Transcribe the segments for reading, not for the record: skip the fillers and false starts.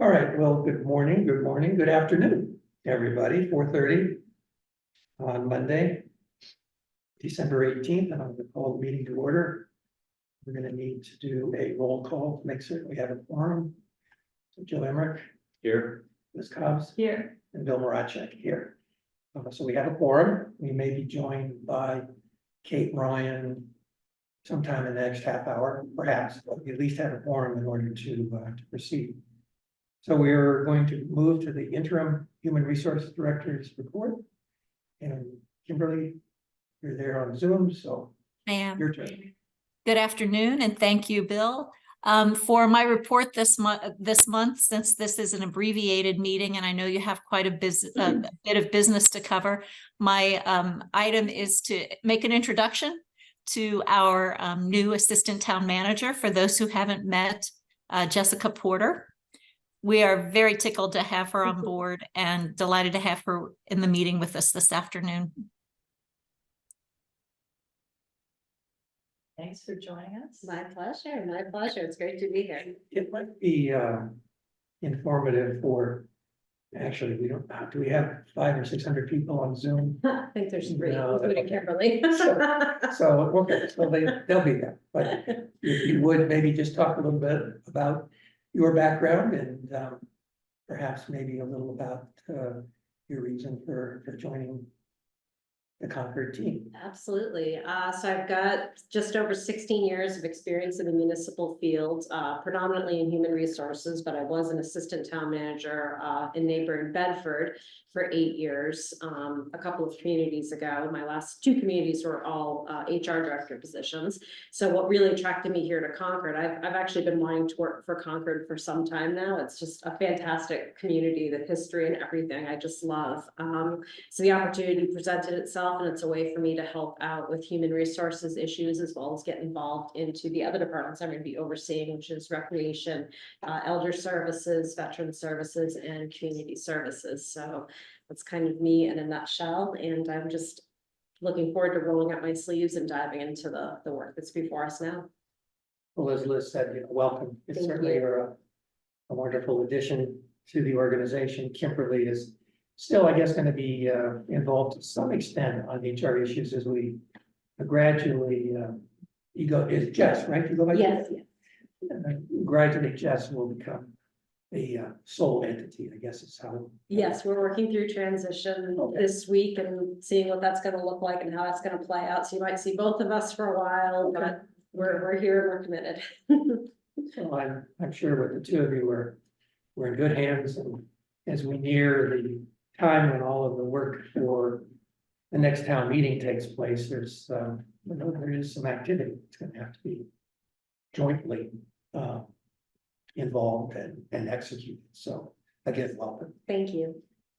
All right, well, good morning, good afternoon, everybody, 4:30 on Monday, December 18th, and I'm going to call the meeting to order. We're going to need to do a roll call to make certain we have a quorum. So Joe Emmerich. Here. Ms. Cobbs. Here. And Bill Marachek here. So we have a quorum. We may be joined by Kate Ryan sometime in the next half hour, perhaps, but we at least have a quorum in order to proceed. So we're going to move to the interim human resources director's report. And Kimberly, you're there on Zoom, so I am. your turn. Good afternoon, and thank you, Bill. For my report this month, since this is an abbreviated meeting, and I know you have quite a bit of business to cover, my item is to make an introduction to our new assistant town manager. For those who haven't met, Jessica Porter. We are very tickled to have her on board and delighted to have her in the meeting with us this afternoon. Thanks for joining us. My pleasure, my pleasure. It's great to be here. It might be informative for, actually, we don't, do we have 500 or 600 people on Zoom? I think there's three, No, including okay. Kimberly. So, okay, so they'll be there, but if you would maybe just talk a little bit about your background and perhaps maybe a little about your reason for joining the Concord team. Absolutely. So I've got just over 16 years of experience in the municipal field, predominantly in human resources, but I was an assistant town manager in neighboring Bedford for 8 years. A couple of communities ago, my last 2 communities were all HR director positions. So what really attracted me here to Concord, I've actually been wanting to work for Concord for some time now. It's just a fantastic community, the history and everything I just love. So the opportunity presented itself, and it's a way for me to help out with human resources issues as well as get involved into the other departments I'm going to be overseeing, which is recreation, elder services, veteran services, and community services. So that's kind of me in a nutshell, and I'm just looking forward to rolling up my sleeves and diving into the work that's before us now. Well, as Liz said, welcome. It's Thank certainly you. a wonderful addition to the organization. Kimberly is still, I guess, going to be involved to some extent on HR issues as we gradually, is Jess, right? You go by Yes, Jess? yes. Gradually, Jess will become the sole entity, I guess is how. Yes, we're working through transition this week and seeing what that's going to look like and how that's going to play out. So you might see both of us for a while, but we're here and we're committed. So I'm sure with the two of you, we're in good hands, and as we near the time when all of the work for the next town meeting takes place, there is some activity. It's going to have to be jointly involved and executed. So again, welcome. Thank you.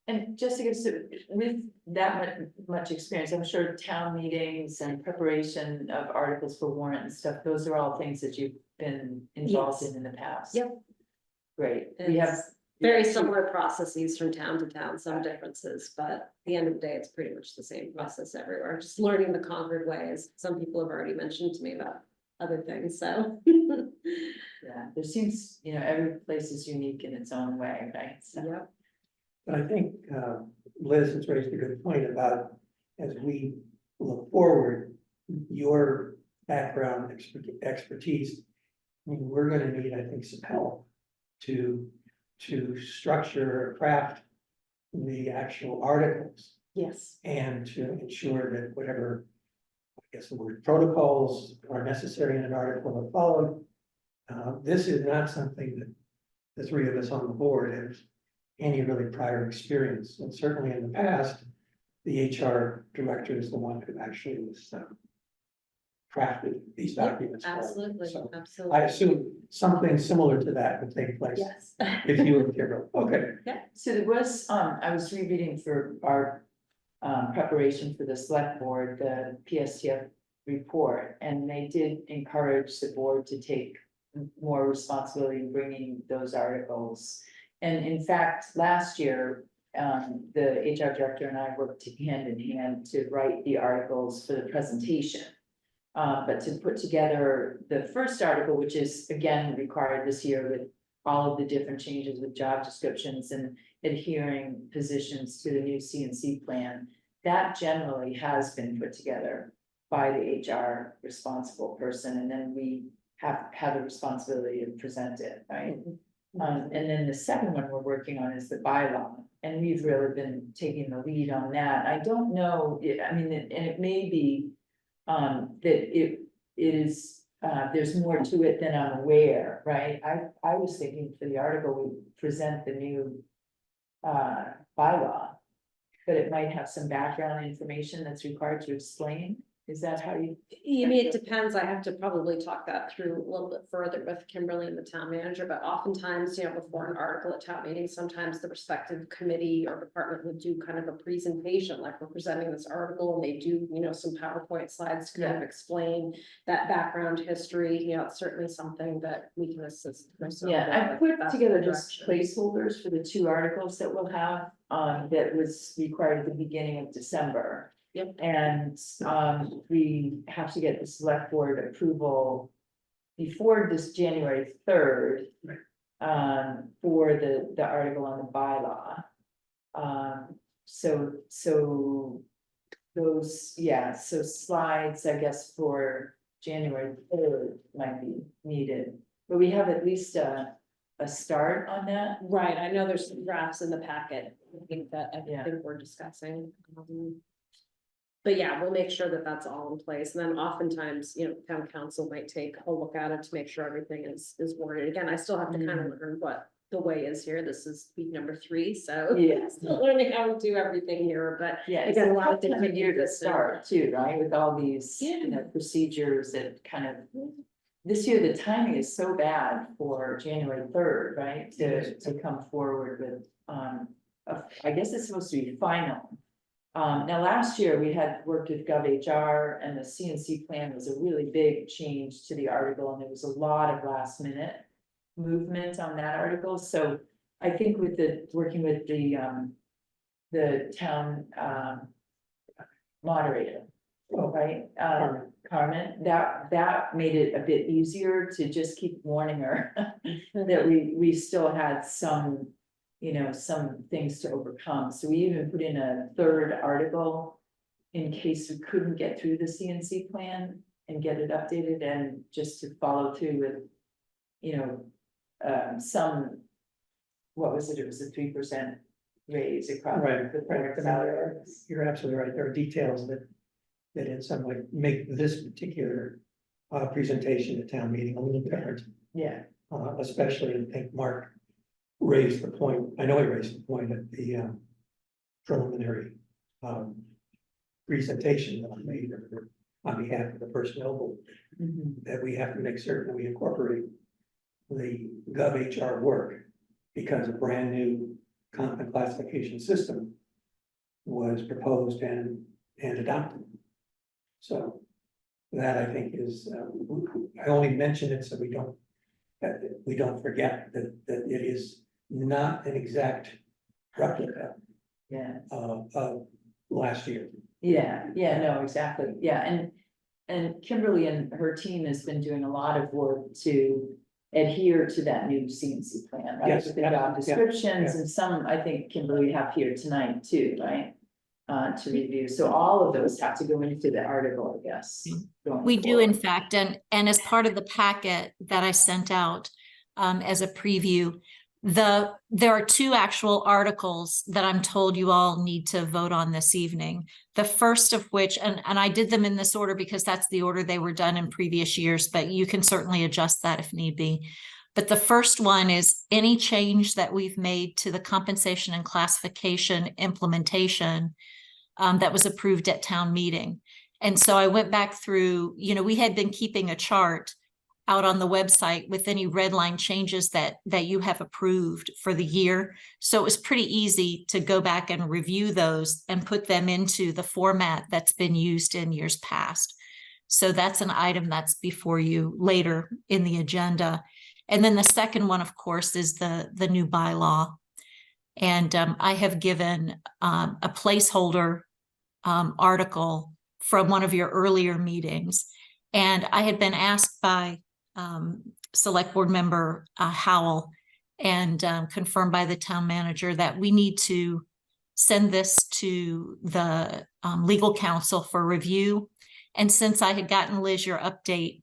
And Jessica, so with that much experience, I'm sure town meetings and preparation of articles for warrant and stuff, those are all things that you've been involved in the past. Yep. Great. We have Very similar processes from town to town, some differences, but at the end of the day, it's pretty much the same process everywhere. Just learning the Concord ways. Some people have already mentioned to me about other things, so. yeah, there seems, every place is unique in its own way, right? So, Yep. But I think Liz has raised a good point about, as we look forward, your background expertise. I mean, we're going to need, I think, some help to structure, craft the actual articles, Yes. and to ensure that whatever, I guess the word protocols are necessary in an article are followed. This is not something that the three of us on the board have any really prior experience, and certainly in the past, the HR director is the one who actually was crafted these documents. Absolutely, So absolutely. I assume something similar to that would take place Yes. if you were Carol. Okay. So there was, I was rereading for our preparation for the select board, the PSTF report, and they did encourage the board to take more responsibility in bringing those articles. And in fact, last year, the HR director and I worked hand in hand to write the articles for the presentation. But to put together the first article, which is again required this year with all of the different changes with job descriptions and adhering positions to the new CNC plan. That generally has been put together by the HR responsible person, and then we have the responsibility to present it, right? And then the second one we're working on is the bylaw, and we've really been taking the lead on that. I don't know, I mean, and it may be that it is, there's more to it than I'm aware, right? I was thinking for the article, we present the new bylaw, but it might have some background information that's required to explain. Is that how you? I mean, it depends. I have to probably talk that through a little bit further with Kimberly and the town manager, but oftentimes, you know, before an article at town meeting, sometimes the respective committee or department would do kind of a presentation, like we're presenting this article, and they do, you know, some PowerPoint slides to kind of explain that background history. You know, it's certainly something that we can assist. Yeah, I put together just placeholders for the two articles that we'll have, that was required at the beginning of December. Yep. And we have to get the select board approval before this January 3rd. For the article on the bylaw. So those, yeah, so slides, I guess, for January 3rd might be needed, but we have at least a start on that. Right, I know there's some drafts in the packet, I think Yeah. we're discussing. But yeah, we'll make sure that that's all in place, and then oftentimes, you know, town council might take a look at it to make sure everything is worded. Again, I still have to kind of learn what the way is here. This is week number 3, so Yeah. still learning how to do everything here, but Yeah, I it's got a a lot lot of of different year to pieces. start too, right, with all these, you know, procedures that kind of. This year, the timing is so bad for January 3rd, right, to come forward with, I guess it's supposed to be final. Now, last year, we had worked with GovHR, and the CNC plan was a really big change to the article, and there was a lot of last minute movement on that article, so I think with working with the town, moderator, right, Carmen, that made it a bit easier to just keep warning her that we still had some, you know, some things to overcome. So we even put in a third article in case we couldn't get through the CNC plan and get it updated, and just to follow through with, you know, some, what was it? It was a 3% raise across Right, the right. board salary. You're absolutely right. There are details that in some way make this particular presentation at town meeting a little different. Yeah, Especially, I think Mark raised the point, I know he raised the point at the preliminary presentation that I made on behalf of the personnel board, that we have to make certain we incorporate the GovHR work, because a brand new comp and classification system was proposed and adopted. So that, I think, is, I only mention it so we don't forget that it is not an exact replica yeah. of last year. Yeah, no, exactly, yeah, and Kimberly and her team has been doing a lot of work to adhere to that new CNC plan, right? Yes, With the job yeah, descriptions, yeah. and some, I think Kimberly have here tonight too, right? To review, so all of those have to go into the article, I guess. going We do, in forward. fact, and as part of the packet that I sent out as a preview, there are 2 actual articles that I'm told you all need to vote on this evening. The first of which, and I did them in this order because that's the order they were done in previous years, but you can certainly adjust that if need be. But the first one is any change that we've made to the compensation and classification implementation that was approved at town meeting. And so I went back through, you know, we had been keeping a chart out on the website with any red line changes that you have approved for the year. So it was pretty easy to go back and review those and put them into the format that's been used in years past. So that's an item that's before you later in the agenda. And then the second one, of course, is the new bylaw. And I have given a placeholder article from one of your earlier meetings. And I had been asked by Select Board Member Howell and confirmed by the town manager that we need to send this to the legal counsel for review. And since I had gotten Liz your update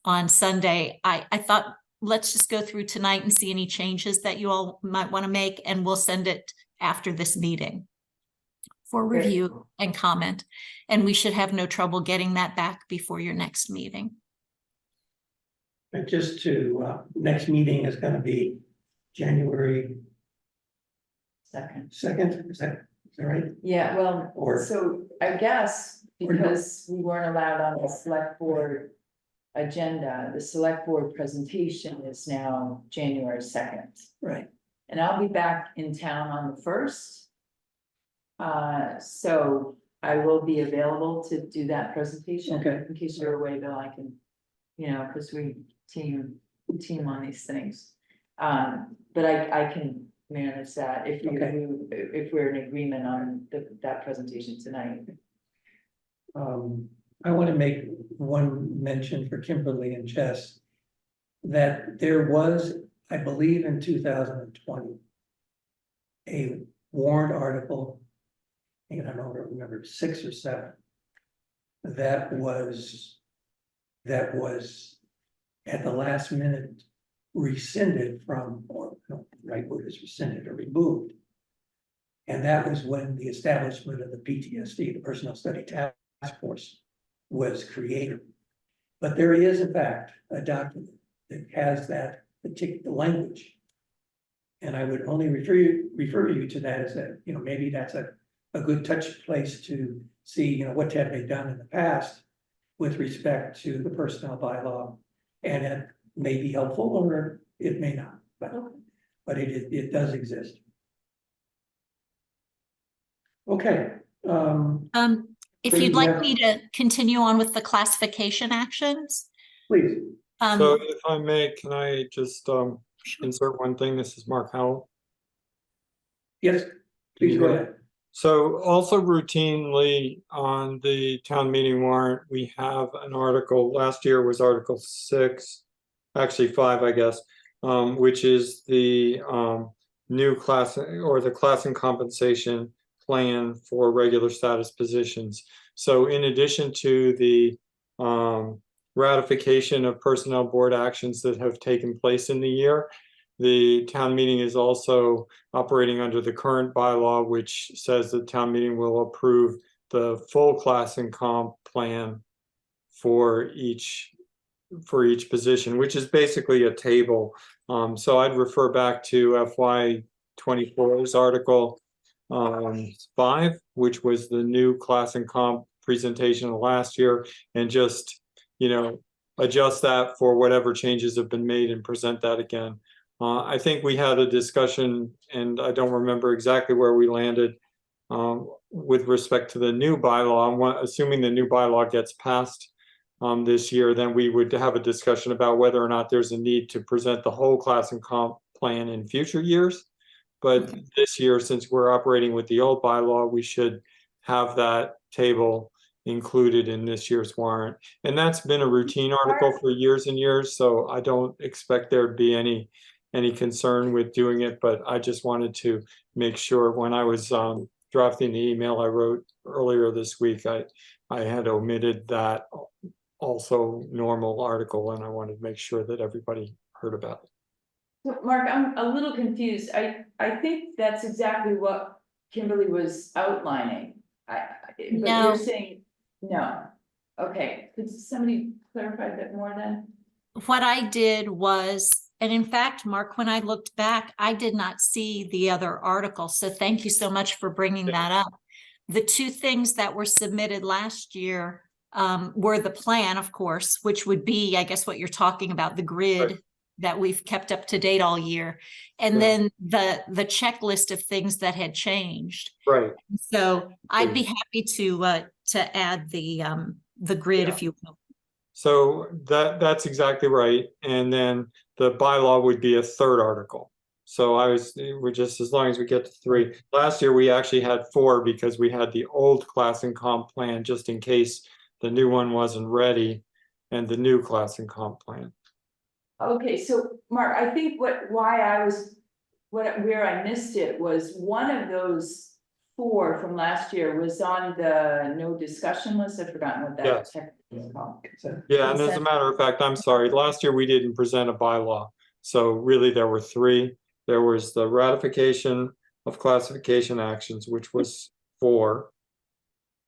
on Sunday, I thought, let's just go through tonight and see any changes that you all might want to make, and we'll send it after this meeting for review and comment. And we should have no trouble getting that back before your next meeting. And just to, next meeting is gonna be January Second. 2nd, is that right? Yeah, well, Or- so I guess Or no. because we weren't allowed on the select board agenda, the select board presentation is now January 2nd. Right, And I'll be back in town on the 1st. So I will be available to do that presentation. Okay. In case you're away, Bill, I can, because we team on these things. But I can manage that if Okay. if we're in agreement on that presentation tonight. I want to make one mention for Kimberly and Jess. That there was, I believe in 2020. A warrant article. I don't remember 6 or 7. That was at the last minute rescinded from, or no, the right word is rescinded or removed. And that was when the establishment of the PTSD, the Personnel Study Task Force, was created. But there is in fact a document that has that particular language. And I would only refer you to that as that, maybe that's a good touch place to see, what have they done in the past with respect to the personnel bylaw. And it may be helpful or it may not, but it does exist. Okay. If Please, you'd like yeah. me to continue on with the classification actions. Please, So if I may, can I just insert one thing? This is Mark Howell. yes, please go ahead. So also routinely on the town meeting warrant, we have an article, last year was Article 6, actually 5, I guess, which is the new class or the class and compensation plan for regular status positions. So in addition to the ratification of personnel board actions that have taken place in the year, the town meeting is also operating under the current bylaw, which says the town meeting will approve the full class and comp plan for each position, which is basically a table. So I'd refer back to FY24's Article 5, which was the new class and comp presentation of last year, and just, adjust that for whatever changes have been made and present that again. I think we had a discussion, and I don't remember exactly where we landed with respect to the new bylaw. Assuming the new bylaw gets passed this year, then we would have a discussion about whether or not there's a need to present the whole class and comp plan in future years. But this year, since we're operating with the old bylaw, we should have that table included in this year's warrant. And that's been a routine article for years and years, so I don't expect there to be any concern with doing it, but I just wanted to make sure when I was drafting the email I wrote earlier this week, I had omitted that also normal article, and I wanted to make sure that everybody heard about it. So Mark, I'm a little confused. I think that's exactly what Kimberly was outlining. But No. you're saying no. Okay, could somebody clarify a bit more then? What I did was, and in fact, Mark, when I looked back, I did not see the other article. So thank you so much for bringing that up. The two things that were submitted last year were the plan, of course, which would be, I guess, what you're talking about, the grid. Right. That we've kept up to date all year. And then the checklist of things that had changed. Right. So I'd be happy to add the grid if you will. So that's exactly right. And then the bylaw would be a third article. So we're just, as long as we get to 3. Last year, we actually had 4 because we had the old class and comp plan just in case the new one wasn't ready, and the new class and comp plan. Okay, so Mark, I think why I was where I missed it was one of those 4 from last year was on the no discussion list. I've forgotten what that Yes. technically is called. So, Yeah, and as a matter of fact, I'm sorry, last year we didn't present a bylaw. So really there were 3. There was the ratification of classification actions, which was 4.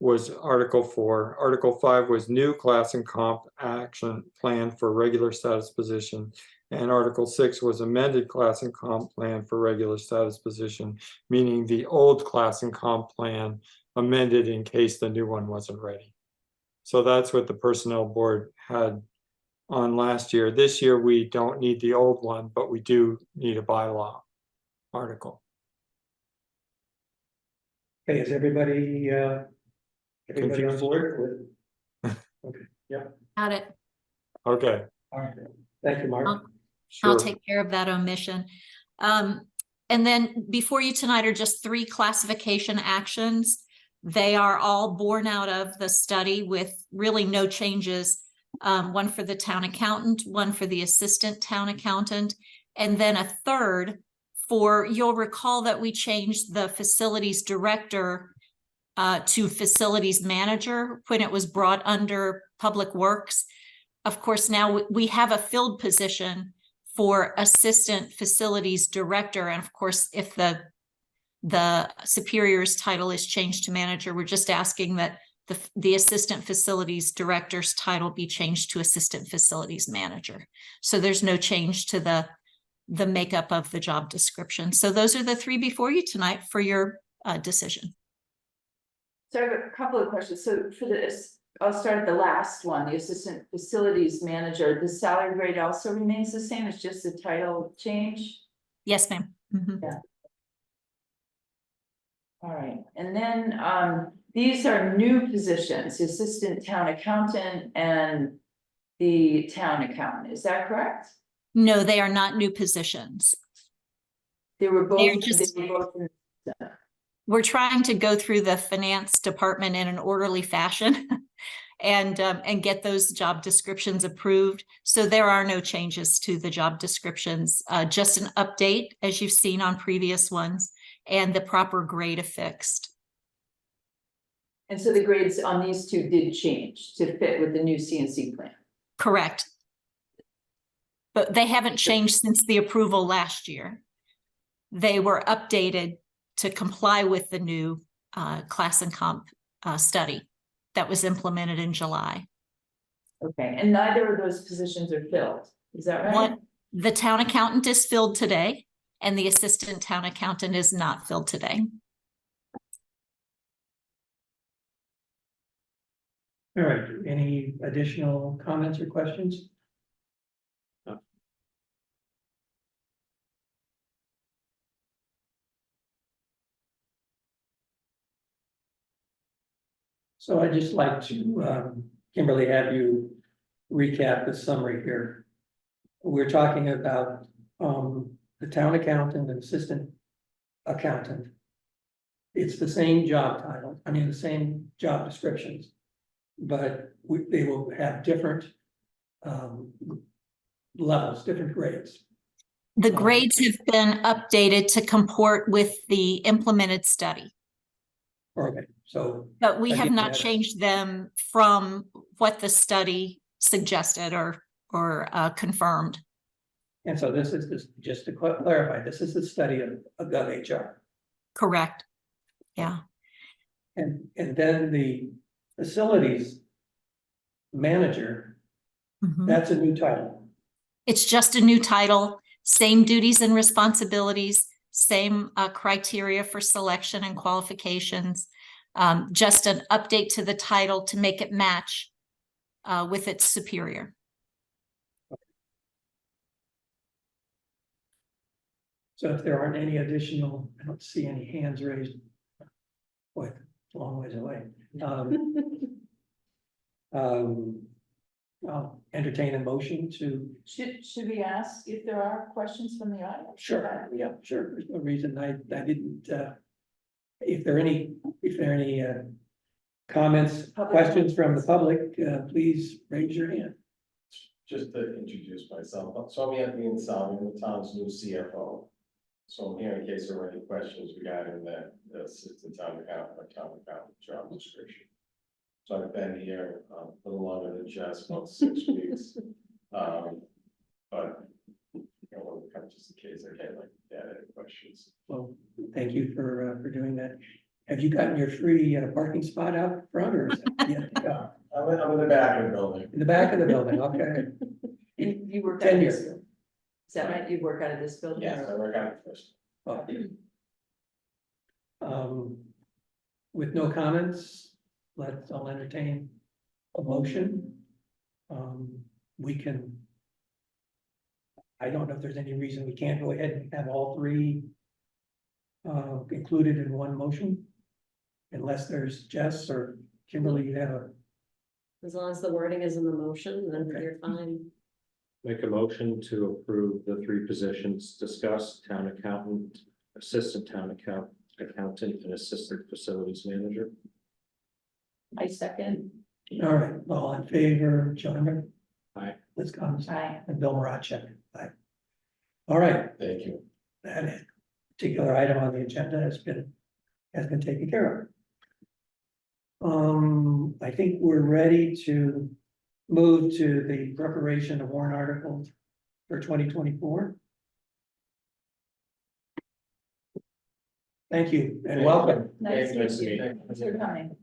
Was Article 4. Article 5 was new class and comp action plan for regular status position. And Article 6 was amended class and comp plan for regular status position, meaning the old class and comp plan amended in case the new one wasn't ready. So that's what the personnel board had on last year. This year, we don't need the old one, but we do need a bylaw article. okay, is everybody on Confused? board with? Okay, yeah, Got it. Okay, all right, thank you, Mark. I'll sure. take care of that omission. And then before you tonight are just 3 classification actions. They are all born out of the study with really no changes. One for the town accountant, one for the assistant town accountant, and then a third for, you'll recall that we changed the facilities director to facilities manager when it was brought under Public Works. Of course, now we have a filled position for assistant facilities director. And of course, if the superior's title is changed to manager, we're just asking that the assistant facilities director's title be changed to assistant facilities manager. So there's no change to the makeup of the job description. So those are the 3 before you tonight for your decision. So I have a couple of questions. So for this, I'll start at the last one, the assistant facilities manager. The salary grade also remains the same. It's just the title change. Yes, ma'am. Mhm. All right, and then these are new positions, the assistant town accountant and the town accountant. Is that correct? No, they are not new positions. They were both. We're trying to go through the finance department in an orderly fashion and get those job descriptions approved. So there are no changes to the job descriptions, just an update as you've seen on previous ones and the proper grade affixed. And so the grades on these 2 did change to fit with the new CNC plan. Correct. But they haven't changed since the approval last year. They were updated to comply with the new class and comp study that was implemented in July. Okay, and neither of those positions are filled. Is that right? The town accountant is filled today, and the assistant town accountant is not filled today. All right, any additional comments or questions? So I'd just like to, Kimberly, have you recap the summary here. We're talking about the town accountant and assistant accountant. It's the same job title, I mean, the same job descriptions, but they will have different levels, different grades. The grades have been updated to comport with the implemented study. Okay, so. But we have Again, not changed them from what the study suggested or confirmed. And so this is just to clarify, this is the study of GovHR. Correct. Yeah. And then the facilities manager, Mhm. that's a new title. It's just a new title, same duties and responsibilities, same criteria for selection and qualifications. Just an update to the title to make it match with its superior. So if there aren't any additional, I don't see any hands raised. Boy, it's a long ways away. I'll entertain a motion to. Should we ask if there are questions from the audience? Sure, yeah, sure. There's no reason I didn't, if there are any comments, questions from the public, please raise your hand. Just to introduce myself, Swami Salvin, the town's new CFO. So I'm here in case there are any questions regarding the assistant town accountant job description. So I've been here a little longer than just about 6 weeks. But we'll come just in case I get like any questions. Well, thank you for doing that. Have you gotten your free parking spot out front or is it yet to go? I'm in the back of the building. In the back of the building, okay. You work out of this, Tenure. is that right? You work out of this building? Yes, I work on it first. Oh. With no comments, I'll entertain a motion. We can. I don't know if there's any reason we can't go ahead and have all three included in one motion. Unless there's Jess or Kimberly, you have a, As long as the wording is in the motion, then Okay. you're fine. Make a motion to approve the three positions discussed: town accountant, assistant town accountant, and assistant facilities manager. I second. all right, all in favor, John? Aye. Liz Collins Aye. and Bill Marachek. Aye. All right, Thank you. that particular item on the agenda has been taken care of. I think we're ready to move to the preparation of warrant articles for 2024. Thank you and welcome. Nice to Nice meet to you. meet you. Thanks for coming.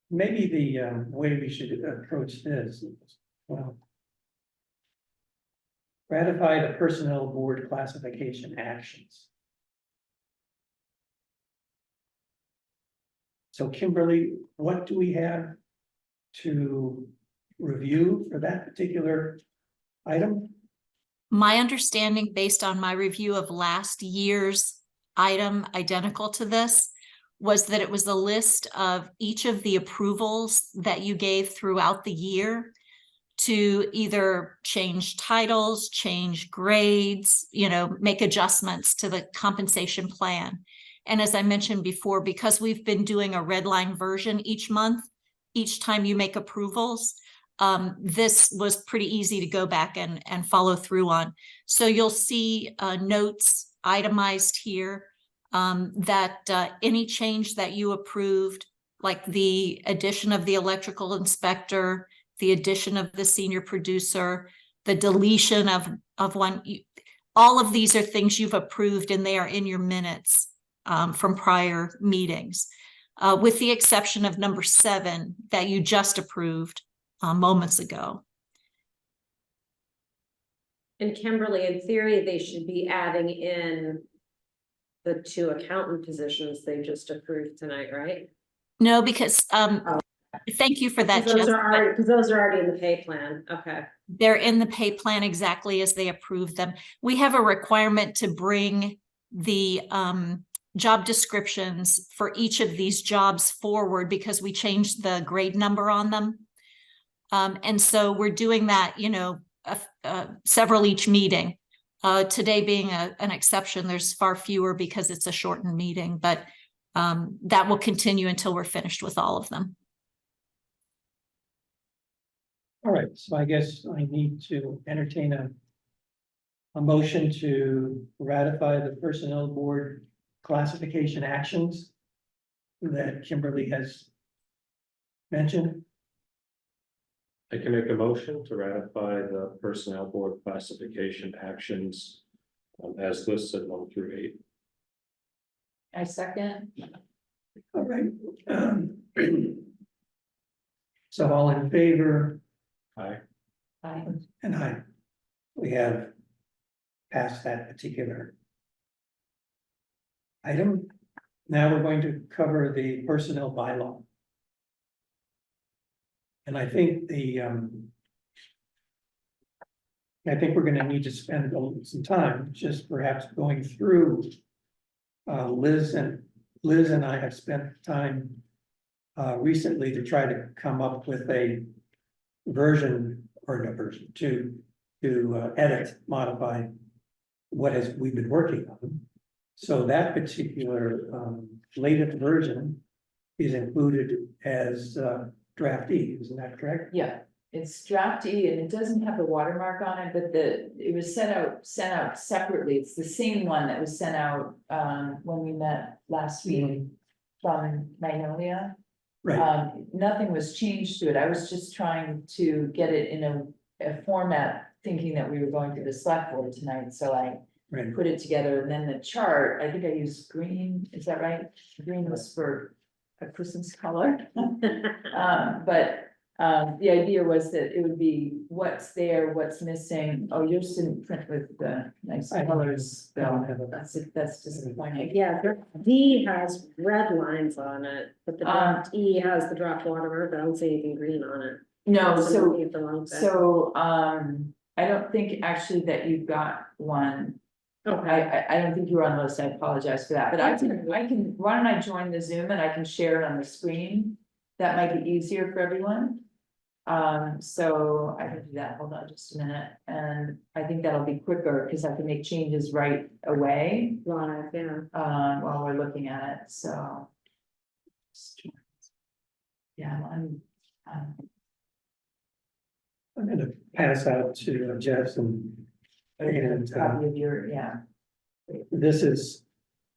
Maybe the way we should approach this, well. Ratify the personnel board classification actions. So Kimberly, what do we have to review for that particular item? My understanding, based on my review of last year's item identical to this, was that it was a list of each of the approvals that you gave throughout the year to either change titles, change grades, make adjustments to the compensation plan. And as I mentioned before, because we've been doing a red line version each month, each time you make approvals, this was pretty easy to go back and follow through on. So you'll see notes itemized here that any change that you approved, like the addition of the electrical inspector, the addition of the senior producer, the deletion of one, all of these are things you've approved and they are in your minutes from prior meetings, with the exception of number 7 that you just approved moments ago. And Kimberly, in theory, they should be adding in the 2 accountant positions they just approved tonight, right? No, because thank you for that, Because Jess, but those are already in the pay plan, okay. they're in the pay plan exactly as they approved them. We have a requirement to bring the job descriptions for each of these jobs forward because we changed the grade number on them. And so we're doing that, several each meeting. Today being an exception, there's far fewer because it's a shortened meeting, but that will continue until we're finished with all of them. All right, so I guess I need to entertain a motion to ratify the personnel board classification actions that Kimberly has mentioned. I can make a motion to ratify the personnel board classification actions as listed 1 through 8. I second. All right. So all in favor, Aye. Aye. and we have passed that particular item. Now we're going to cover the personnel bylaw. And I think we're gonna need to spend some time just perhaps going through. Liz and I have spent time recently to try to come up with a version or no version to edit, modify what we've been working on. So that particular latest version is included as draft E, isn't that correct? Yeah, it's draft E and it doesn't have the watermark on it, but it was sent out separately. It's the same one that was sent out, when we met last week from Magnolia. Right, Nothing was changed to it. I was just trying to get it in a format, thinking that we were going to the select board tonight, so I right. put it together, and then the chart, I think I used green, is that right? Green was for a Christmas color. The idea was that it would be what's there, what's missing. Oh, yours didn't print with the nice I don't- colors, I don't Bill. have it. That's disappointing. Yeah, D has red lines on it, but the draft E has the draft watermark, I don't see anything green on it. No, Must so be the wrong thing. So, I don't think actually that you've got one. Okay, I don't think you were on the list. I apologize for that, but I can, why don't I join the Zoom and I can share it on the screen? That might be easier for everyone. So I can do that. Hold on just a minute. And I think that'll be quicker because I can make changes right away, live, yeah. while we're looking at it, so. Yeah, I'm I'm gonna pass out to Jeff and copy of your, yeah. this is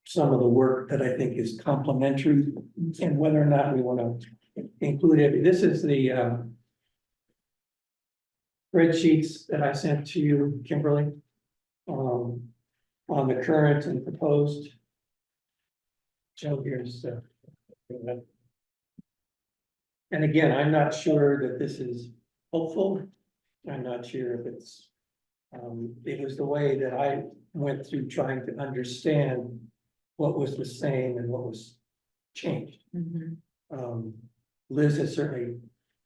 some of the work that I think is complementary and whether or not we want to include it. This is the spreadsheets that I sent to you, Kimberly, on the current and proposed. Joe, here's and again, I'm not sure that this is hopeful. I'm not sure if it's it was the way that I went through trying to understand what was the same and what was changed. Liz has certainly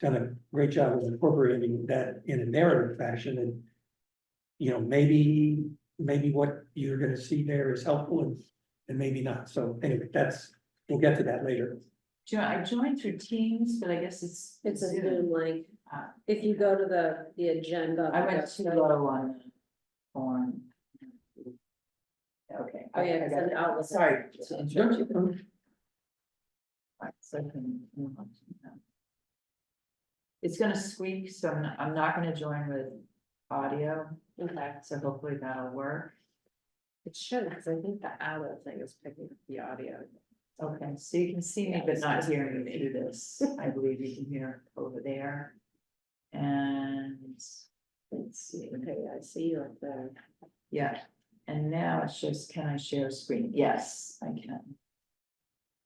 done a great job of incorporating that in a narrative fashion, and you know, maybe what you're gonna see there is helpful and maybe not. So anyway, we'll get to that later. I joined through Teams, but I guess It's a Zoom. Zoom link. Ah. If you go to the agenda. I went too low on the form. Okay. Oh, yeah, I because got then it. Outlook. Sorry to interrupt you. Right, so I can move on to that. It's gonna squeak, so I'm not gonna join with audio, Okay, so hopefully that'll work. it should, because I think the Outlook thing is picking up the audio. Okay, so you can see me Yeah, but it's not just hearing me moving. through this. I believe you can hear over there. And let's see. Okay, I see you up there. Yeah, and now it's just, can I share screen? Yes, I can.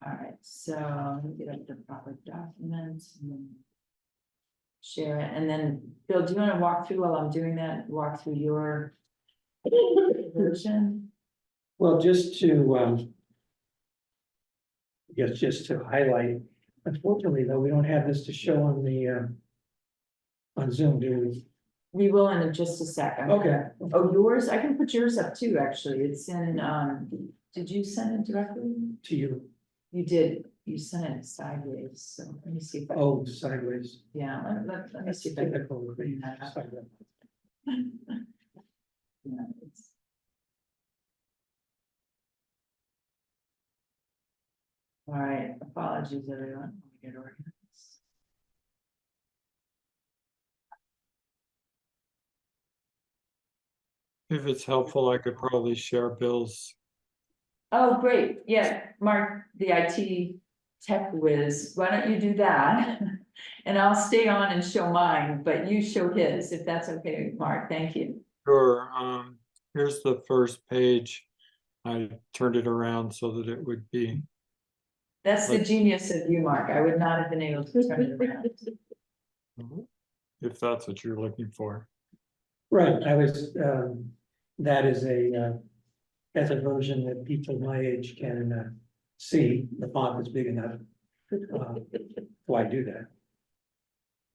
All right, so let me get up the proper documents. And then share it, and then, Bill, do you want to walk through while I'm doing that, walk through your version? Well, just to I guess just to highlight, unfortunately, though, we don't have this to show on the on Zoom, do we? We will in just a second. Okay. Oh, yours, I can put yours up too, actually, it's in, did you send it directly? To you, You did, you sent it sideways, so let me see if I, oh, sideways. yeah, let me see if I can. Typical, sideways. Yeah, it's. All right, apologies, everyone. Let me get organized. If it's helpful, I could probably share Bill's. Oh, great, yeah, Mark, the IT tech whiz, why don't you do that? And I'll stay on and show mine, but you show his, if that's okay, Mark, thank you. Sure, here's the first page. I turned it around so that it would be, That's the genius of you, Mark, I would not have been able to turn it around. if that's what you're looking for. Right, I was, that is that's a version that people my age can see, the font is big enough. Why do that?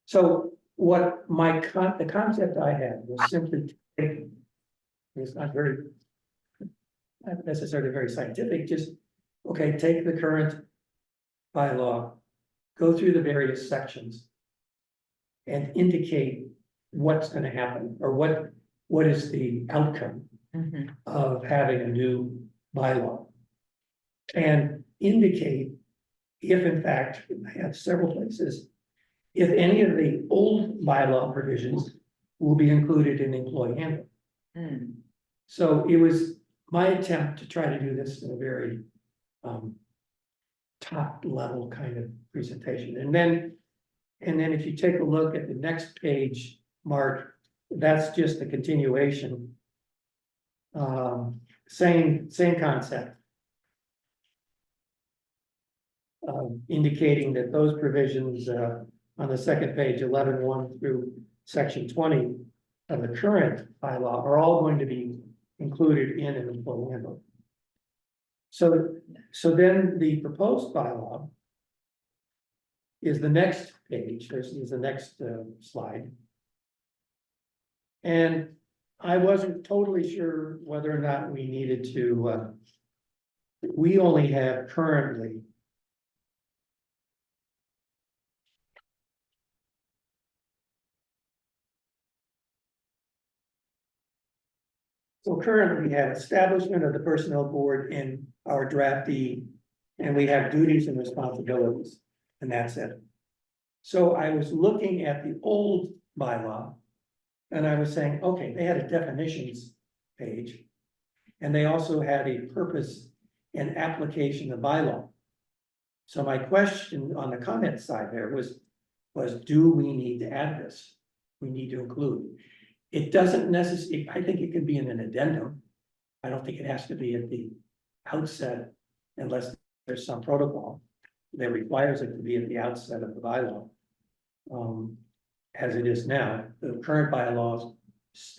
So what the concept I had was simply taking, it's not necessarily very scientific, just, okay, take the current bylaw, go through the various sections and indicate what's gonna happen, or what is the outcome Mhm. of having a new bylaw. And indicate if in fact, I have several places, if any of the old bylaw provisions will be included in the employee handbook. Hmm. So it was my attempt to try to do this in a very top level kind of presentation. And then if you take a look at the next page, Mark, that's just a continuation. Same concept. Indicating that those provisions on the second page, 11.1 through section 20 of the current bylaw are all going to be included in an employee handbook. So then the proposed bylaw is the next page, is the next slide. And I wasn't totally sure whether or not we needed to, we only have currently so currently we have establishment of the personnel board in our draftee, and we have duties and responsibilities, and that's it. So I was looking at the old bylaw, and I was saying, okay, they had a definitions page, and they also had a purpose and application of bylaw. So my question on the comment side there was do we need to add this? We need to include. It doesn't necessarily, I think it could be in an addendum. I don't think it has to be at the outset unless there's some protocol that requires it to be at the outset of the bylaw. As it is now, the current bylaws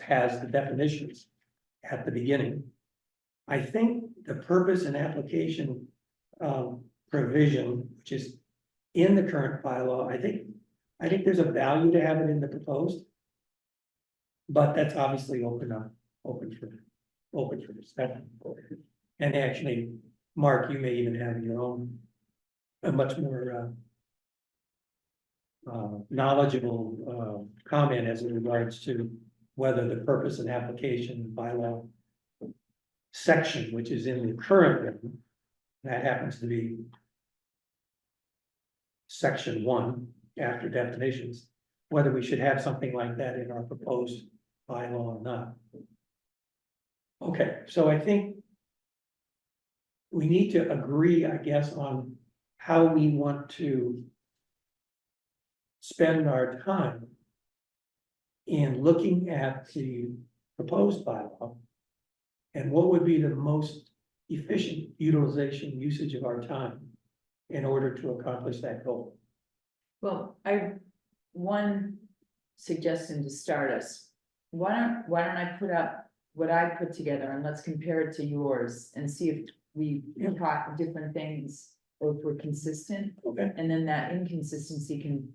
has the definitions at the beginning. I think the purpose and application provision, which is in the current bylaw, I think there's a value to have it in the proposed. But that's obviously open for discussion. And actually, Mark, you may even have your own, a much more knowledgeable comment as it regards to whether the purpose and application bylaw section, which is in the current one, that happens to be section 1 after definitions, whether we should have something like that in our proposed bylaw or not. Okay, so I think we need to agree, I guess, on how we want to spend our time in looking at the proposed bylaw and what would be the most efficient utilization usage of our time in order to accomplish that goal. Well, one suggestion to start us. Why don't I put up what I put together and let's compare it to yours and see if we talk different things or if we're consistent. Okay. And then that inconsistency can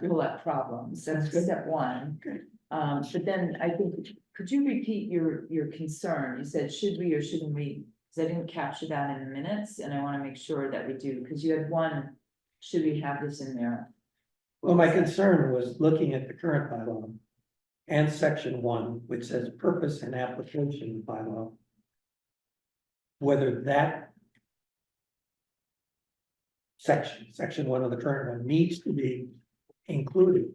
pull up problems. That's Sounds good. step one. Okay. But then I think, could you repeat your concern? You said, should we or shouldn't we? Because I didn't capture that in the minutes and I want to make sure that we do, because you had one, should we have this in there? Well, my concern was looking at the current bylaw and section 1, which says purpose and application bylaw. Whether that section 1 of the current one needs to be included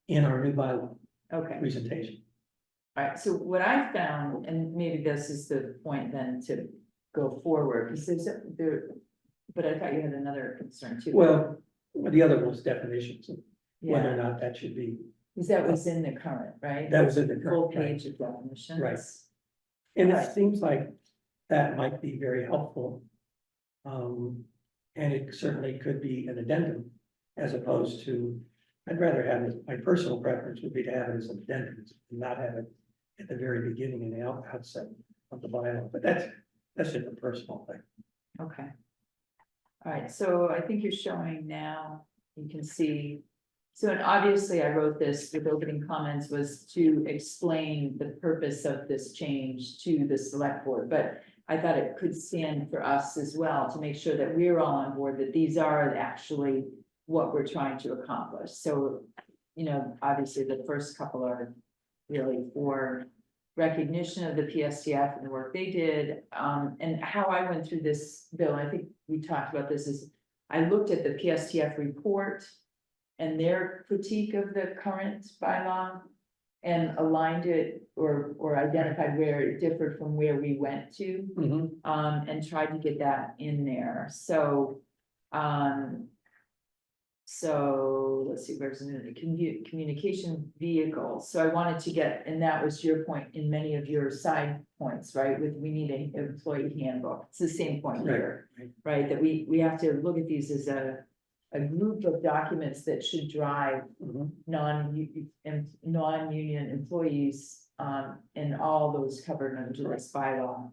in our new bylaw Okay. presentation. All right, so what I found, and maybe this is the point then to go forward, because but I thought you had another concern too. Well, the other was definitions, and whether or Yeah, not that should be, because that was in the current, right? that was in the Full current, right? page of definitions. Right. And Right. it seems like that might be very helpful. And it certainly could be an addendum as opposed to, I'd rather have it, my personal preference would be to have it as an addendum and not have it at the very beginning and the outset of the bylaw, but that's just a personal thing. Okay. All right, so I think you're showing now, you can see. So, and obviously I wrote this with opening comments was to explain the purpose of this change to the select board, but I thought it could stand for us as well to make sure that we're all on board, that these are actually what we're trying to accomplish. So, obviously the first couple are really for recognition of the PSTF and the work they did. And how I went through this, Bill, I think we talked about this, is I looked at the PSTF report and their critique of the current bylaw and aligned it or identified where it differed from where we went to, and tried to get that in there. So, so let's see, where's the communication vehicle? So I wanted to get, and that was your point in many of your side points, right? With we need an employee handbook. It's the same point here, right? That we have to look at these as a group of documents that should drive non-union employees, and all those covered under this bylaw.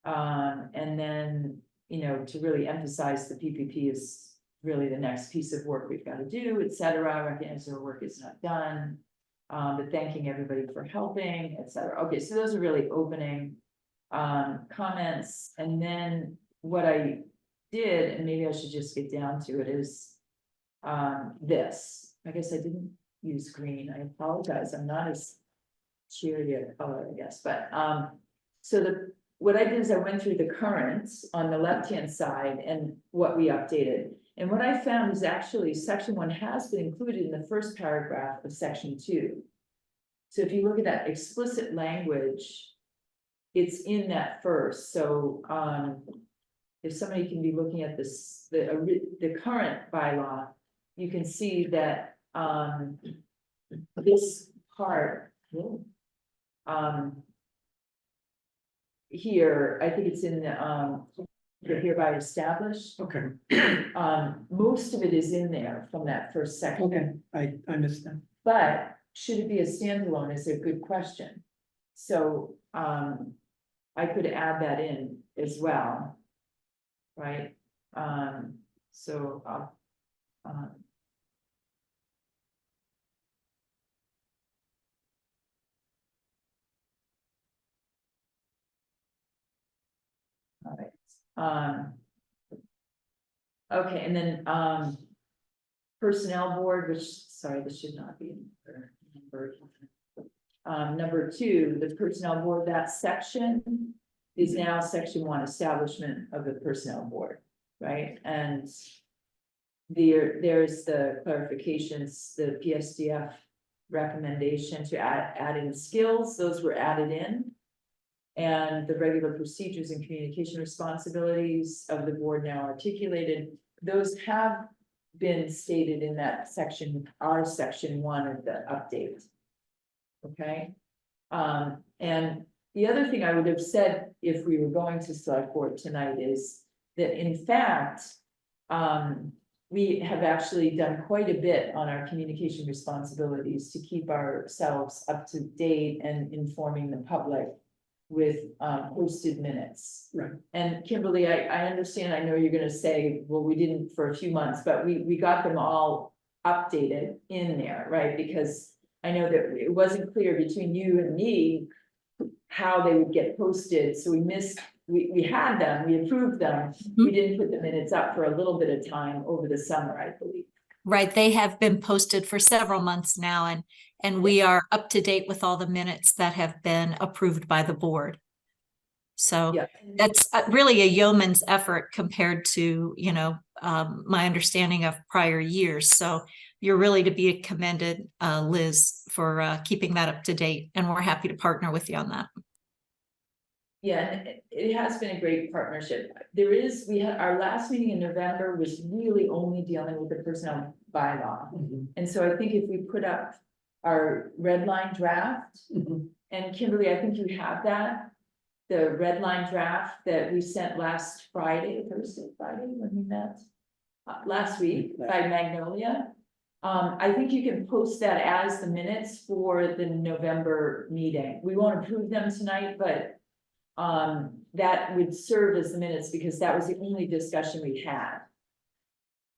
And then, you know, to really emphasize the PPP is really the next piece of work we've got to do, et cetera. Recognize our work is not done, but thanking everybody for helping, et cetera. Okay, so those are really opening comments. And then what I did, and maybe I should just get down to it, is this. I guess I didn't use green. I apologize. I'm not as cheery a color, I guess, but so what I did is I went through the currents on the left-hand side and what we updated. And what I found is actually section 1 has been included in the first paragraph of section 2. So if you look at that explicit language, it's in that first. So if somebody can be looking at this, the current bylaw, you can see that this part here, I think it's in the hereby established. Okay, Most of it is in there from that first section. okay, I missed that. But should it be a standalone is a good question. So I could add that in as well. Right, so all right. Okay, and then personnel board, which, sorry, this should not be numbered. Number 2, the personnel board, that section is now section 1, establishment of the personnel board, right? And there's the clarifications, the PSDF recommendation to add in skills, those were added in. And the regular procedures and communication responsibilities of the board now articulated, those have been stated in that section, our section 1 of the update. Okay, and the other thing I would have said if we were going to select board tonight is that in fact, we have actually done quite a bit on our communication responsibilities to keep ourselves up to date and informing the public with posted minutes. Right. And Kimberly, I understand, I know you're gonna say, well, we didn't for a few months, but we got them all updated in there, right? Because I know that it wasn't clear between you and me how they would get posted, so we had them, we approved them. We didn't put the minutes up for a little bit of time over the summer, I believe. Right, they have been posted for several months now, and we are up to date with all the minutes that have been approved by the board. So Yeah. that's really a yeoman's effort compared to, you know, my understanding of prior years. So you're really to be commended, Liz, for keeping that up to date, and we're happy to partner with you on that. Yeah, and it has been a great partnership. We had, our last meeting in November was really only dealing with the personnel bylaw. And so I think if we put up our red line draft, and Kimberly, I think you have that, the red line draft that we sent last Friday, when we met, last week by Magnolia. I think you can post that as the minutes for the November meeting. We won't approve them tonight, but that would serve as the minutes because that was the only discussion we had.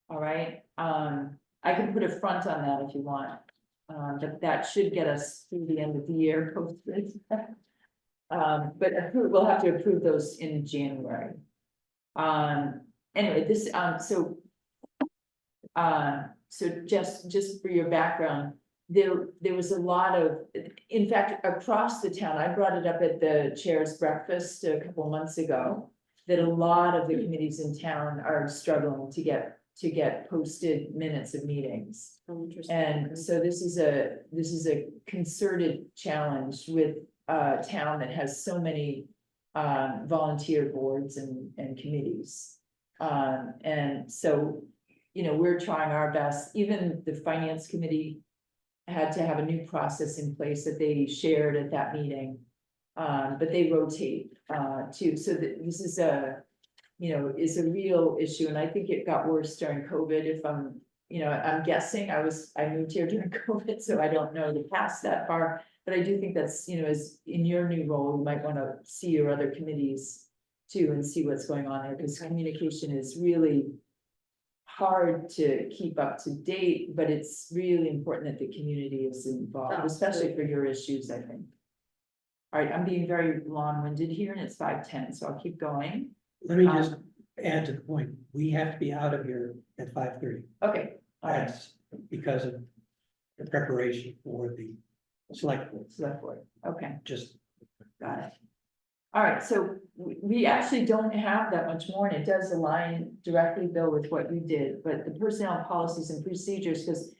All right, I can put a front on that if you want, but that should get us through the end of the year posted. But we'll have to approve those in January. Anyway, this, so just for your background, there was a lot of, in fact, across the town, I brought it up at the chair's breakfast a couple months ago. that a lot of the committees in town are struggling to get posted minutes of meetings. Oh, interesting. And so this is a concerted challenge with a town that has so many volunteer boards and committees. And so, you know, we're trying our best. Even the finance committee had to have a new process in place that they shared at that meeting. But they rotate too. So this is is a real issue, and I think it got worse during COVID. If I'm guessing, I moved here during COVID, so I don't know the past that far. But I do think that's, as in your new role, you might want to see your other committees too and see what's going on there, because communication is really hard to keep up to date, but it's really important that the community is involved, especially for your issues, I think. All right, I'm being very long-winded here, and it's 5:10, so I'll keep going. Let me just add to the point, we have to be out of here at 5:30. Okay, all right, That's because of the preparation for the select board, select board, okay, just. got it. All right, so we actually don't have that much more, and it does align directly, Bill, with what you did, but the personnel policies and procedures, because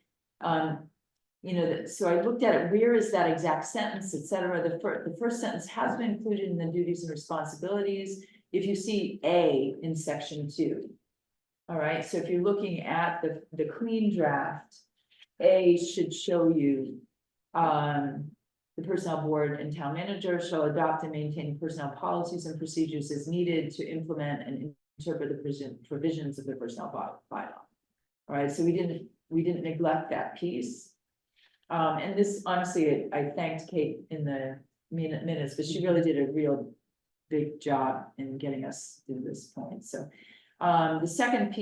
so I looked at it, where is that exact sentence, et cetera. The first sentence has been included in the duties and responsibilities. If you see A in section 2. All right, so if you're looking at the clean draft, A should show you, the personnel board and town manager shall adopt and maintain personnel policies and procedures as needed to implement and interpret the provisions of the personnel bylaw. All right, so we didn't neglect that piece. And this, honestly, I thanked Kate in the minutes, but she really did a real big job in getting us to this point. So the second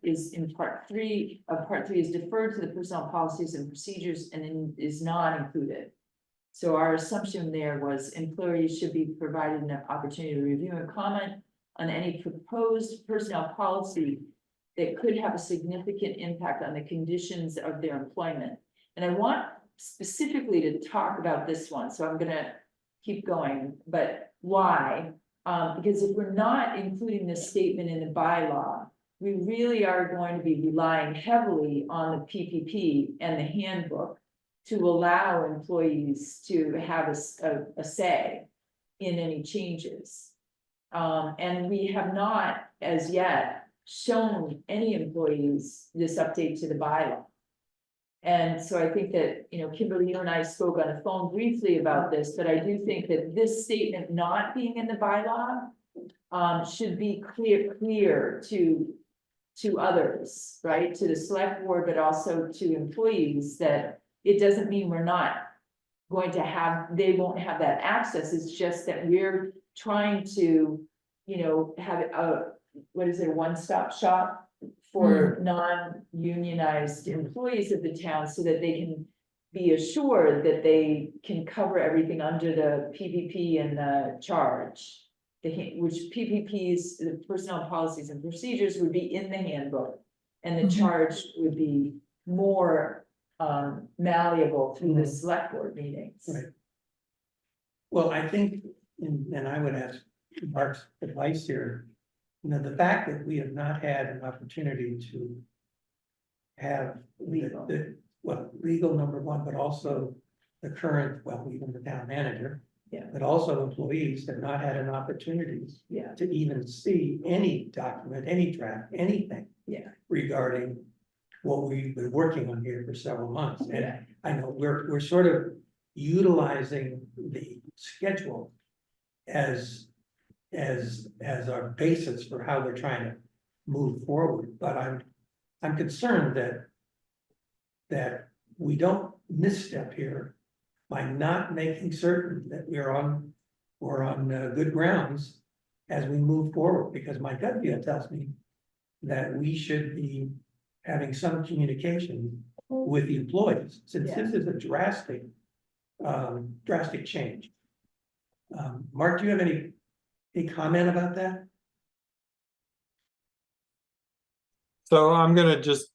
is in part 3. Part 3 is deferred to the personnel policies and procedures and is not included. So our assumption there was employees should be provided an opportunity to review and comment on any proposed personnel policy that could have a significant impact on the conditions of their employment. And I want specifically to talk about this one, so I'm gonna keep going, but why? Because if we're not including this statement in the bylaw, we really are going to be relying heavily on the PPP and the handbook to allow employees to have a say in any changes. And we have not, as yet, shown any employees this update to the bylaw. And so I think that, Kimberly, you and I spoke on the phone briefly about this, but I do think that this statement not being in the bylaw should be clear to others, right? To the select board, but also to employees, that it doesn't mean we're not going to have, they won't have that access. It's just that we're trying to, have a one-stop shop for non-unionized employees of the town, so that they can be assured that they can cover everything under the PPP and the charge. Which PPPs, the personnel policies and procedures, would be in the handbook, and the charge would be more malleable through the select board meetings. Right. Well, I think, and I would ask Mark's advice here, the fact that we have not had an opportunity to have Legal. legal number one, but also the current, even the town manager. Yeah. But also employees have not had an opportunity Yeah, to even see any document, any draft, anything. Yeah. Regarding what we've been working on here for several months. And Yeah. I know we're sort of utilizing the schedule as our basis for how we're trying to move forward, but I'm concerned that we don't misstep here by not making certain that we're on good grounds as we move forward, because my gut feel tells me that we should be having some communication with the employees, since this is a drastic change. Mark, do you have any comment about that? So I'm gonna just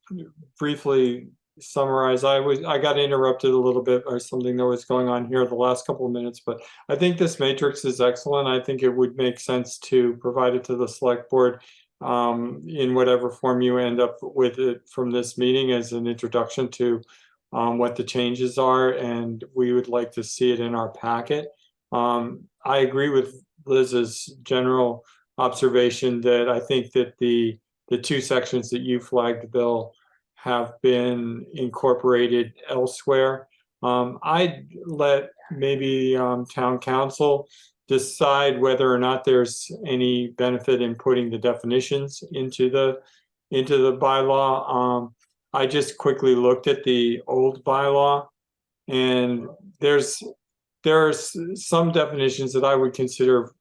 briefly summarize. I got interrupted a little bit by something that was going on here the last couple of minutes, but I think this matrix is excellent. I think it would make sense to provide it to the select board in whatever form you end up with it from this meeting as an introduction to what the changes are, and we would like to see it in our packet. I agree with Liz's general observation that I think that the two sections that you flagged, Bill, have been incorporated elsewhere. I'd let maybe town council decide whether or not there's any benefit in putting the definitions into the bylaw. I just quickly looked at the old bylaw, and there are some definitions that I would consider,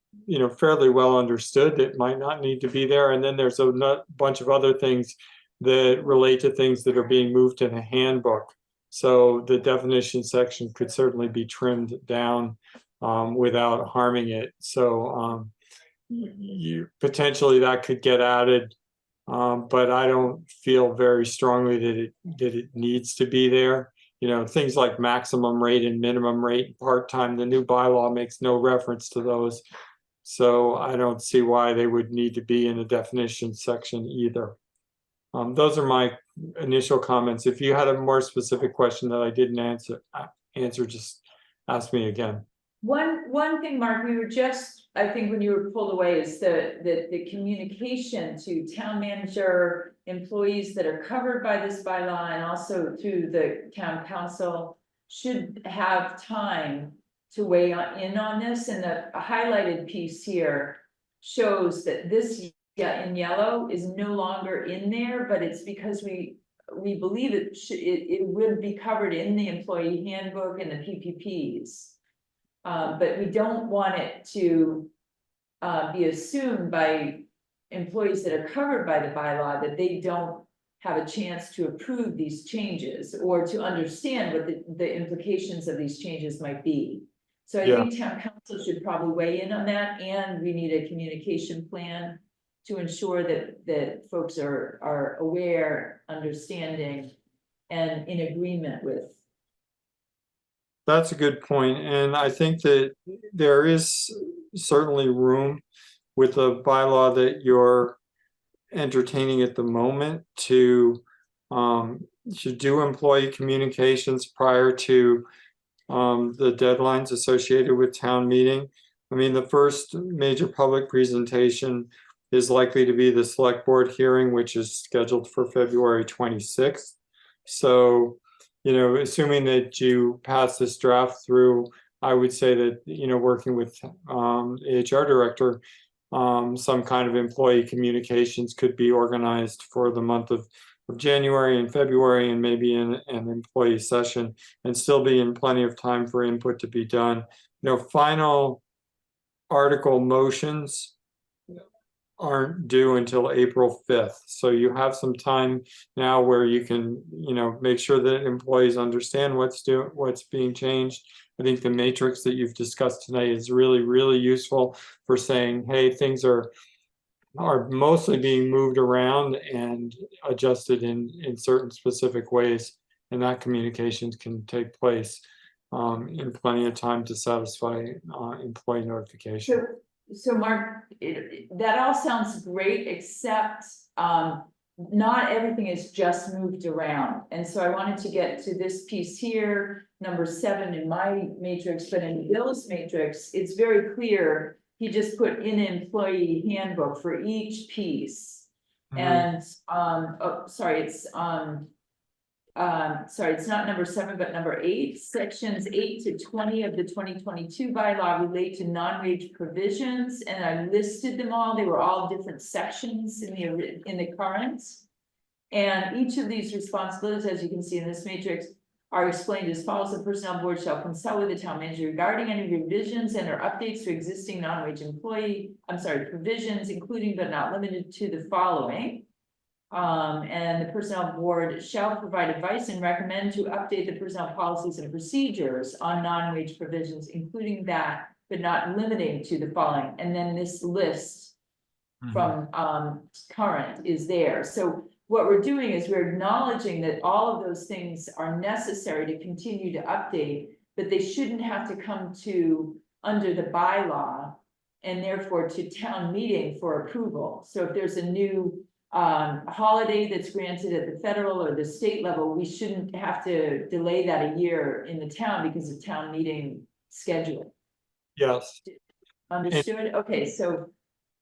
fairly well understood that might not need to be there, and then there's a bunch of other things that relate to things that are being moved in a handbook. So the definition section could certainly be trimmed down without harming it. So potentially that could get added, but I don't feel very strongly that it needs to be there. Things like maximum rate and minimum rate, part-time, the new bylaw makes no reference to those. So I don't see why they would need to be in the definition section either. Those are my initial comments. If you had a more specific question that I didn't answer, just ask me again. One thing, Mark, we were just, I think when you were pulled away is the communication to town manager, employees that are covered by this bylaw, and also to the town council should have time to weigh in on this. And the highlighted piece here shows that this in yellow is no longer in there, but it's because we believe it would be covered in the employee handbook and the PPPs. But we don't want it to be assumed by employees that are covered by the bylaw that they don't have a chance to approve these changes or to understand what the implications of these changes might be. So I think town council should probably weigh in on that, and we need a communication plan to ensure that folks are aware, understanding, and in agreement with. That's a good point, and I think that there is certainly room with the bylaw that you're entertaining at the moment to do employee communications prior to the deadlines associated with town meeting. I mean, the first major public presentation is likely to be the select board hearing, which is scheduled for February 26th. So, assuming that you pass this draft through, I would say that, working with the HR director, some kind of employee communications could be organized for the month of January and February, and maybe in an employee session, and still be in plenty of time for input to be done. Final article motions aren't due until April 5th. So you have some time now where you can, make sure that employees understand what's being changed. I think the matrix that you've discussed tonight is really, really useful for saying, hey, things are mostly being moved around and adjusted in certain specific ways. And that communications can take place in plenty of time to satisfy employee notification. So Mark, that all sounds great, except not everything is just moved around. And so I wanted to get to this piece here, number 7 in my matrix, but in Bill's matrix, it's very clear. He just put in an employee handbook for each piece. And it's not number 7, but number 8. Sections 8 to 20 of the 2022 bylaw relate to non-wage provisions, and I listed them all. They were all different sections in the current. And each of these responsibilities, as you can see in this matrix, are explained as follows. The personnel board shall consult with the town manager regarding any revisions and or updates to existing non-wage provisions, including but not limited to the following. And the personnel board shall provide advice and recommend to update the personnel policies and procedures on non-wage provisions, including that, but not limiting to the following. And then this list from current is there. So what we're doing is we're acknowledging that all of those things are necessary to continue to update, but they shouldn't have to come to under the bylaw and therefore to town meeting for approval. So if there's a new holiday that's granted at the federal or the state level, we shouldn't have to delay that a year in the town because of town meeting schedule. Yes, Understood? Okay, so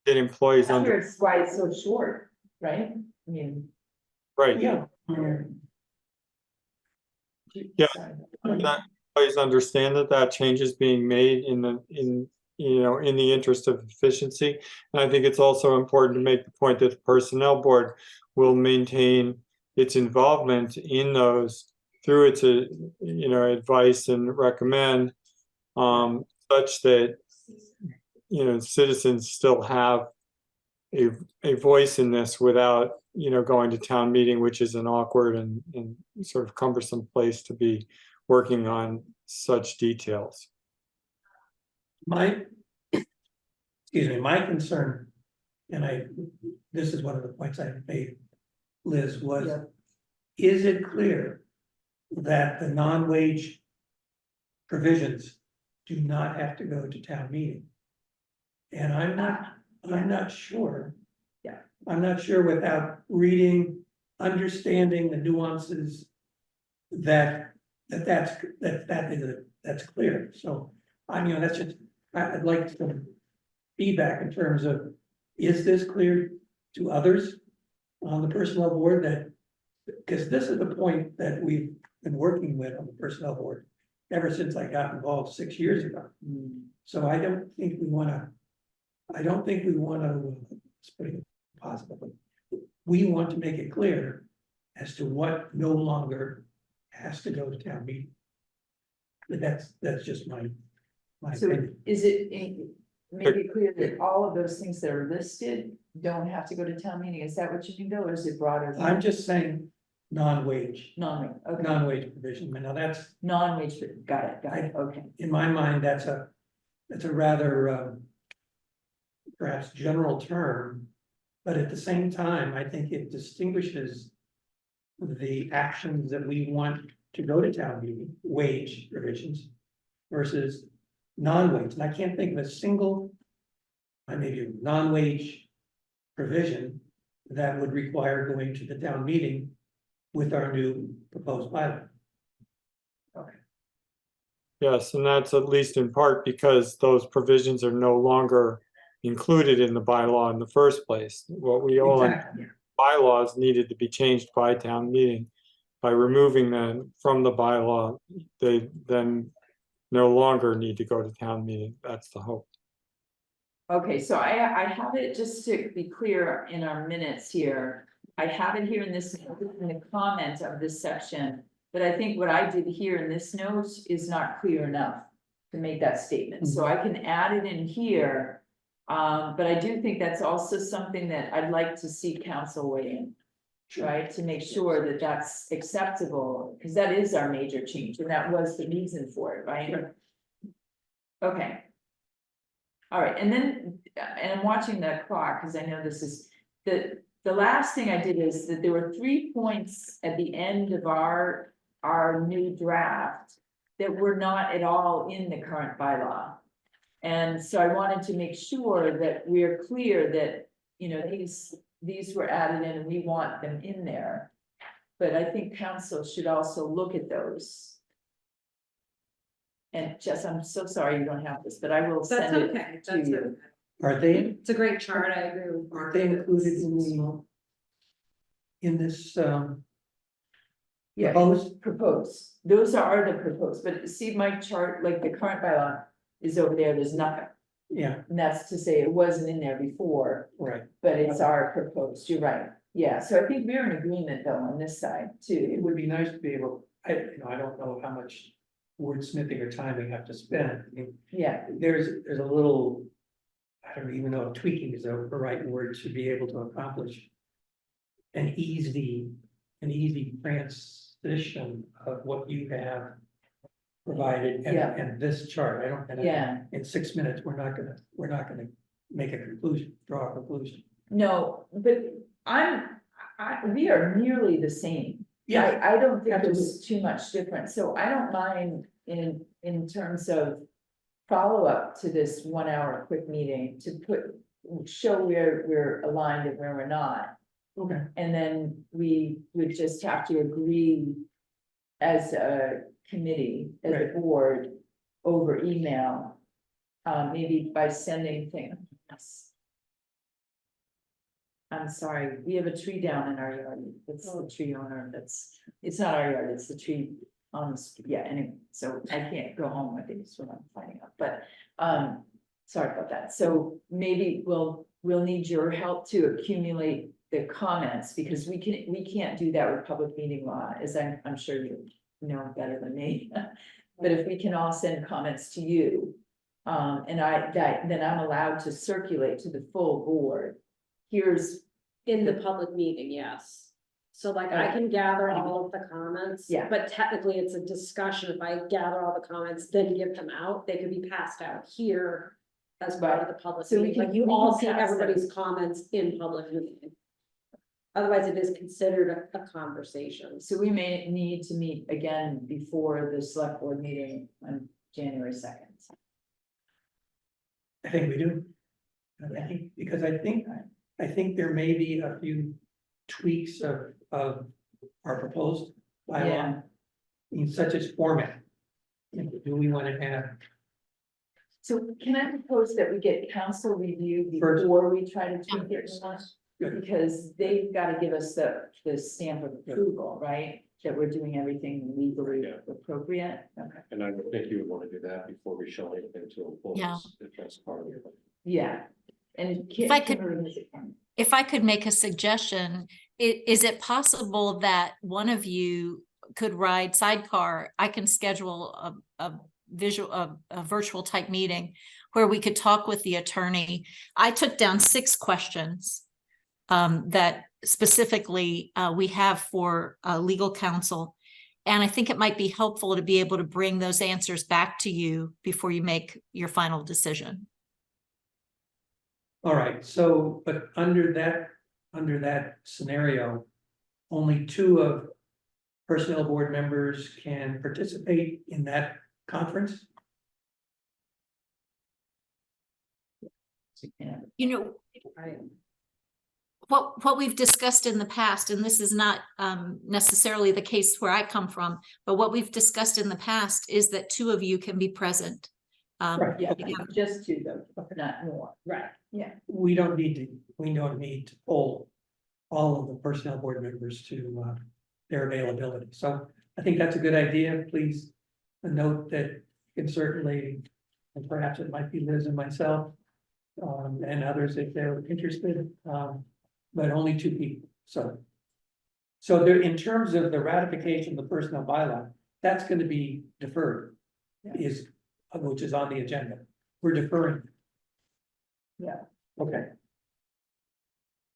it employs under, that's why it's so short, right? I mean. right, Yeah. Yeah. Sorry. employees understand that that change is being made in the interest of efficiency. And I think it's also important to make the point that the personnel board will maintain its involvement in those through its, advice and recommend, such that, citizens still have a voice in this without, going to town meeting, which is an awkward and sort of cumbersome place to be working on such details. My concern, and this is one of the points I made, Liz, was, Yeah. is it clear that the non-wage provisions do not have to go to town meeting? And I'm not sure. Yeah. I'm not sure without reading, understanding the nuances that's clear. So that's just, I'd like some feedback in terms of, is this clear to others on the personnel board that, because this is the point that we've been working with on the personnel board ever since I got involved 6 years ago. So I don't think we want to, let's put it positively, we want to make it clear as to what no longer has to go to town meeting. But that's just my So opinion. is it, make it clear that all of those things that are listed don't have to go to town meeting? Is that what you mean, Bill, or is it broader? than I'm that? just saying non-wage, Non-wage, okay, non-wage provision. Now that's, non-wage, got it, okay. in my mind, that's a rather perhaps general term, but at the same time, I think it distinguishes the actions that we want to go to town meeting, wage provisions versus non-wage. And I can't think of a single, maybe non-wage provision that would require going to the town meeting with our new proposed bylaw. Yes, and that's at least in part because those provisions are no longer included in the bylaw in the first place. What we all Exactly. bylaws needed to be changed by town meeting. By removing them from the bylaw, they then no longer need to go to town meeting. That's the hope. Okay, so I have it, just to be clear in our minutes here, I have it here in the comment of this section. But I think what I did here in this note is not clear enough to make that statement, so I can add it in here. But I do think that's also something that I'd like to see council weigh in. Right, to make sure that that's acceptable, because that is our major change, and that was the reason for it, right? Sure. Okay. All right, and then, and I'm watching the clock, because I know this is, the last thing I did is that there were 3 points at the end of our new draft that were not at all in the current bylaw. And so I wanted to make sure that we're clear that, these were added in and we want them in there. But I think council should also look at those. And Jess, I'm so sorry you don't have this, but I will That's send it okay, to that's you. okay. Are they, It's a great chart, I agree with. aren't they included in this, Yeah, proposed? proposed. Those are the proposed, but see my chart, like the current bylaw is over there, there's nothing. Yeah, And that's to say it wasn't in there before, right. but it's our proposed, you're right. Yeah, so I think we're in agreement though on this side It too. would be nice to be able, I don't know how much wordsmithing or time we have to spend. I mean, Yeah, there's a little, I don't even know if tweaking is the right word to be able to accomplish an easy transition of what you have provided Yeah. and this chart. I don't, yeah. in 6 minutes, we're not gonna make a conclusion, draw a conclusion. No, but we are nearly the same. Yeah, I don't think there's too much difference, so I don't mind in terms of follow-up to this 1 hour quick meeting to show where we're aligned and where we're not. okay, And then we would just have to agree as a committee, as a Right. board, over email. Maybe by sending things. I'm sorry, we have a tree down in our yard. It's the tree owner it's not our yard, it's the tree on the, yeah, anyway, so I can't go home with it, is what I'm finding out, but, sorry about that. So maybe we'll need your help to accumulate the comments, because we can't do that with public meeting law, as I'm sure you know better than me. But if we can all send comments to you, and then I'm allowed to circulate to the full board. Here's, In the public meeting, yes. So like I can gather all of the comments. Yeah. But technically it's a discussion. If I gather all the comments, then give them out, they could be passed out here as part of the public So we meeting. can- Like you we all can see pass everybody's comments in public meeting. Otherwise, it is considered a conversation. so we may need to meet again before the select board meeting on January 2nd. I think we do. I think, because I think there may be a few tweaks of our proposed bylaw. Yeah. In such as format. Do we want to have, So can I propose that we get council review First. before we try to tweak it? Good. Because they've got to give us the stamp of approval, right? That we're doing everything legally Yeah. appropriate. Okay. And I would think you would want to do that before we show anything to employees. Yeah. If that's part of it. Yeah. And If I could- Kimberly has a comment. If I could make a suggestion, is it possible that one of you could ride sidecar? I can schedule a virtual type meeting where we could talk with the attorney. I took down 6 questions that specifically we have for legal counsel. And I think it might be helpful to be able to bring those answers back to you before you make your final decision. all right, so, but under that scenario, only 2 of personnel board members can participate in that conference? Yeah. You know, Right. what we've discussed in the past, and this is not necessarily the case where I come from, but what we've discussed in the past is that 2 of you can be present. Right. Yeah, Yeah. just 2 though, not more. Right. We don't need to poll all of the personnel board members to their availability. So I think that's a good idea. Please note that you can certainly, and perhaps it might be Liz and myself, and others if they're interested, but only 2 people. So there, in terms of the ratification of the personnel bylaw, that's going to be deferred, which is on the agenda. We're deferring. Yeah. Okay.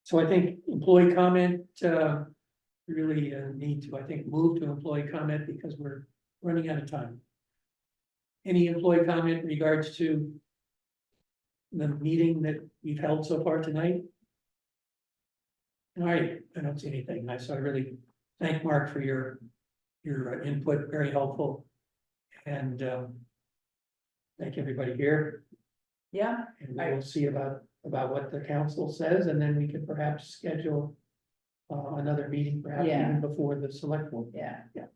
So I think employee comment, really need to, I think, move to employee comment because we're running out of time. Any employee comment in regards to the meeting that we've held so far tonight? All right, I don't see anything. So I really thank Mark for your input, very helpful. And thank everybody here. Yeah, And we'll see about what the council says, and then we can perhaps schedule another meeting, perhaps Yeah. even before the select board. yeah. Yeah.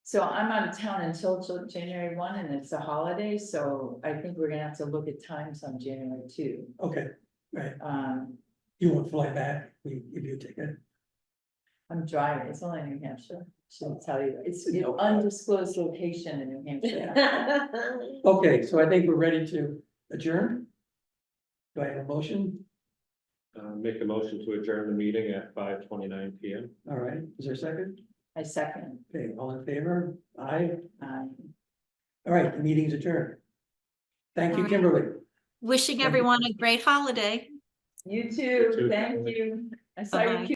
So I'm out of town until January 1 and it's a holiday, so I think we're gonna have to look at times on January 2. Okay, right. Um, You won't fly back, we give you a ticket. I'm driving, it's only New Hampshire, should tell you, it's an No. undisclosed location in New Hampshire. Okay, so I think we're ready to adjourn. Do I have a motion? Make a motion to adjourn the meeting at 5:29 PM. All right, is there a second? I second. Okay, all in favor? Aye. Um, All right, the meeting's adjourned. Thank you, All right. Kimberly. Wishing Thank you. everyone a great holiday. You You too, too, thank Kimberly. you. I saw your Bye-bye.